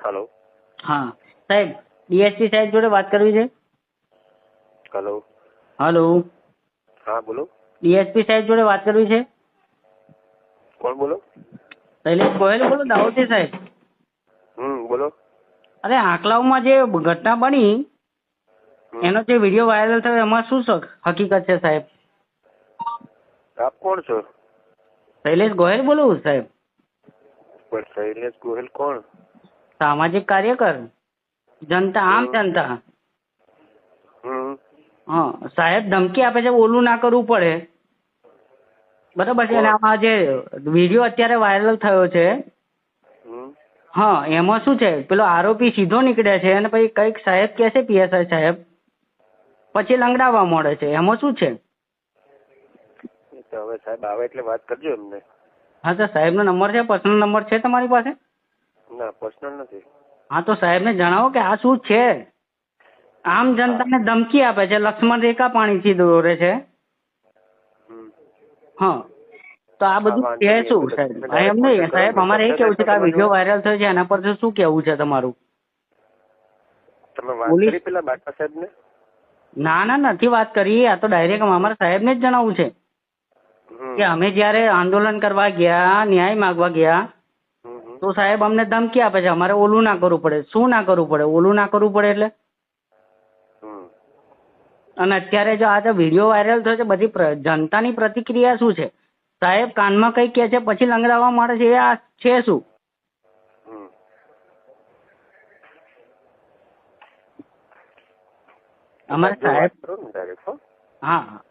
Hello. હા સાહેબ, DSP સાહેબ જોડે વાત કરવી છે. હેલો. હલો, હા બોલો. ડીએસપી સાહેબ જોડે વાત કરવી છે. કોણ બોલો? શૈલેષ ગોહિલ બોલો, દાહોદથી સાહેબ. બોલો. અરે આંકલાવમાં જે ઘટના બની એનો જે વિડીયો વાયરલ થયો એમાં શું હકીકત છે સાહેબ? આપ કોણ છો? શૈલેષ ગોહિલ બોલું સાહેબ. પણ શૈલેષ ગોહિલ કોણ? સામાજિક કાર્યકર, જનતા, આમ જનતા. હા સાહેબ ધમકી આપે છે, ઓલું ના કરવું પડે, બરાબર છે. અને આમાં જે વિડીયો અત્યારે વાયરલ થયો છે, હા એમાં શું છે, પેલો આરોપી સીધો નીકળે છે અને પછી કઈક સાહેબ કહે છે પીએસઆઈ સાહેબ, પછી લંગડાવવા મળે છે. એમાં શું છે? હવે સાહેબ આવે એટલે વાત કરજો એમને. હા તો સાહેબનો નંબર છે, પર્સનલ નંબર છે તમારી પાસે? ના પર્સનલ નથી. હા તો સાહેબને જણાવો કે આ શું છે. આમ જનતાને ધમકી આપે છે, લક્ષ્મણ રેખા પાણીથી દોરે છે. હા તો આ બધું કે શું સાહેબ? એમ નહીં સાહેબ, અમારે એ કેવું છે કે આ વિડીયો વાયરલ થયો છે એના પર શું કેવું છે તમારું? તમે વાત કરી પેલા બાટા સાહેબ ને? ના ના, નથી વાત કરી. આ તો ડાયરેક્ટ અમારા સાહેબને જ જણાવવું છે કે અમે જયારે આંદોલન કરવા ગયા, ન્યાય માગવા ગયા, તો સાહેબ અમને ધમકી આપે છે અમારે ઓલું ના કરવું પડે. શું ના કરવું પડે? ઓલું ના કરવું પડે એટલે? અને અત્યારે જો આ વિડીયો વાયરલ થયો છે, બધી જનતાની પ્રતિક્રિયા શું છે? સાહેબ કાનમાં કઈ કહે છે પછી લંગડાવવા માંડે છે, એ આ છે શું? અમારે સાહેબ, હા.